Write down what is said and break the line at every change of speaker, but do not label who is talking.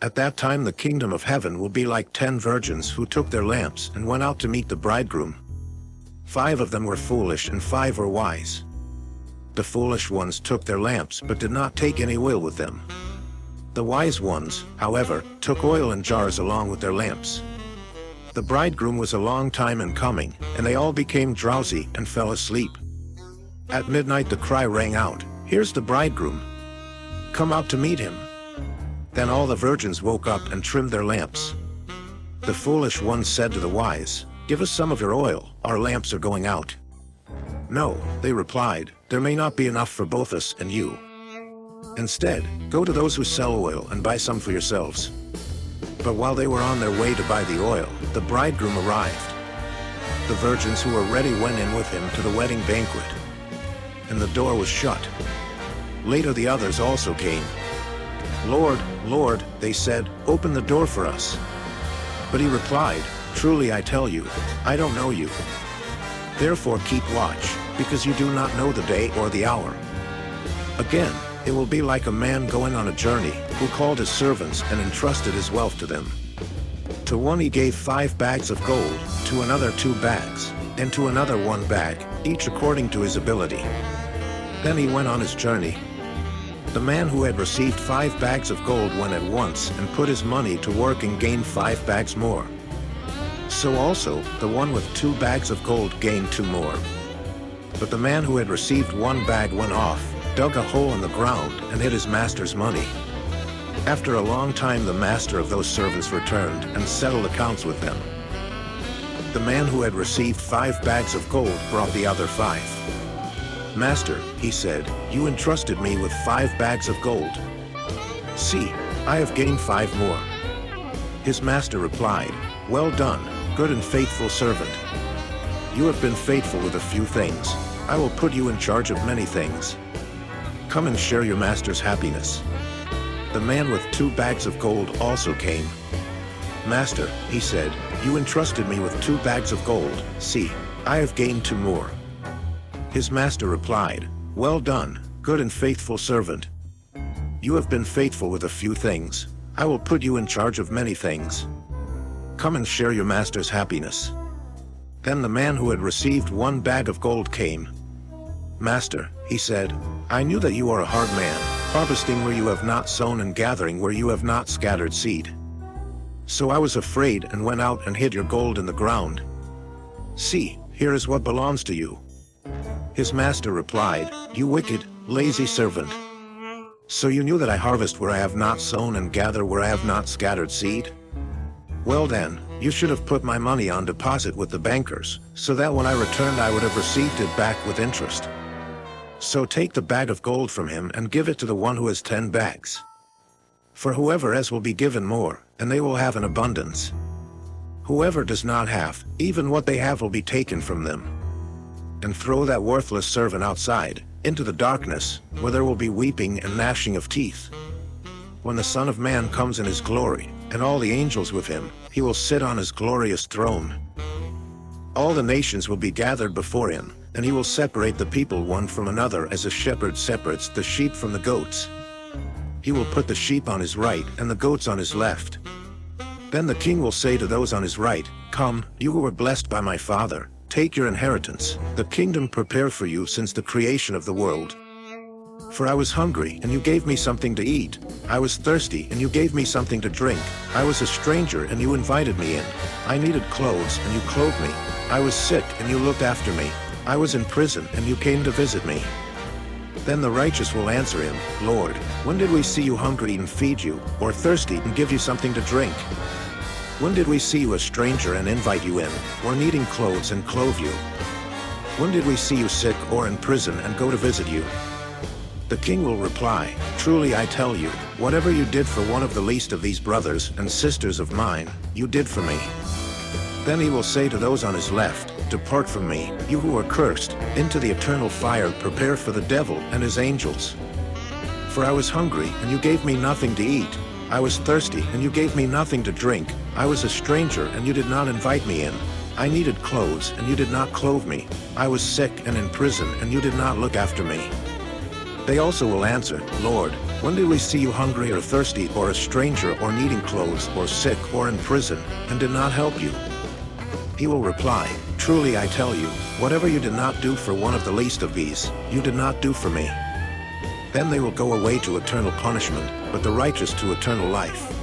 At that time the kingdom of heaven will be like 10 virgins who took their lamps and went out to meet the bridegroom. 5 of them were foolish and 5 were wise. The foolish ones took their lamps but did not take any oil with them. The wise ones, however, took oil in jars along with their lamps. The bridegroom was a long time in coming, and they all became drowsy and fell asleep. At midnight the cry rang out, "Here's the bridegroom! Come out to meet him!" Then all the virgins woke up and trimmed their lamps. The foolish ones said to the wise, "Give us some of your oil, our lamps are going out." "No," they replied, "there may not be enough for both us and you. Instead, go to those who sell oil and buy some for yourselves." But while they were on their way to buy the oil, the bridegroom arrived. The virgins who were ready went in with him to the wedding banquet, and the door was shut. Later the others also came. "Lord, Lord," they said, "open the door for us." But he replied, "Truly I tell you, I don't know you. Therefore keep watch, because you do not know the day or the hour." Again, it will be like a man going on a journey, who called his servants and entrusted his wealth to them. To one he gave 5 bags of gold, to another 2 bags, and to another 1 bag, each according to his ability. Then he went on his journey. The man who had received 5 bags of gold went at once and put his money to work and gained 5 bags more. So also, the one with 2 bags of gold gained 2 more. But the man who had received 1 bag went off, dug a hole in the ground, and hid his master's money. After a long time the master of those servants returned and settled accounts with them. The man who had received 5 bags of gold brought the other 5. "Master," he said, "you entrusted me with 5 bags of gold. See, I have gained 5 more." His master replied, "Well done, good and faithful servant. You have been faithful with a few things. I will put you in charge of many things. Come and share your master's happiness." The man with 2 bags of gold also came. "Master," he said, "you entrusted me with 2 bags of gold. See, I have gained 2 more." His master replied, "Well done, good and faithful servant. You have been faithful with a few things. I will put you in charge of many things. Come and share your master's happiness." Then the man who had received 1 bag of gold came. "Master," he said, "I knew that you are a hard man, harvesting where you have not sown and gathering where you have not scattered seed. So I was afraid and went out and hid your gold in the ground. See, here is what belongs to you." His master replied, "You wicked, lazy servant. So you knew that I harvest where I have not sown and gather where I have not scattered seed? Well then, you should have put my money on deposit with the bankers, so that when I returned I would have received it back with interest. So take the bag of gold from him and give it to the one who has 10 bags. For whoever has will be given more, and they will have an abundance. Whoever does not have, even what they have will be taken from them. And throw that worthless servant outside, into the darkness, where there will be weeping and gnashing of teeth. When the Son of Man comes in his glory, and all the angels with him, he will sit on his glorious throne. All the nations will be gathered before him, and he will separate the people one from another as a shepherd separates the sheep from the goats. He will put the sheep on his right and the goats on his left. Then the king will say to those on his right, "Come, you who were blessed by my Father, take your inheritance, the kingdom prepared for you since the creation of the world. For I was hungry, and you gave me something to eat. I was thirsty, and you gave me something to drink. I was a stranger, and you invited me in. I needed clothes, and you clothed me. I was sick, and you looked after me. I was in prison, and you came to visit me." Then the righteous will answer him, "Lord, when did we see you hungry and feed you, or thirsty and give you something to drink? When did we see you a stranger and invite you in, or needing clothes and clothe you? When did we see you sick or in prison and go to visit you?" The king will reply, "Truly I tell you, whatever you did for one of the least of these brothers and sisters of mine, you did for me." Then he will say to those on his left, "Depart from me, you who are cursed, into the eternal fire prepared for the devil and his angels. For I was hungry, and you gave me nothing to eat. I was thirsty, and you gave me nothing to drink. I was a stranger, and you did not invite me in. I needed clothes, and you did not clothe me. I was sick and in prison, and you did not look after me." They also will answer, "Lord, When did we see you hungry or thirsty or a stranger or needing clothes or sick or in prison, and did not help you? He will reply, truly I tell you, whatever you did not do for one of the least of these, you did not do for me. Then they will go away to eternal punishment, but the righteous to eternal life.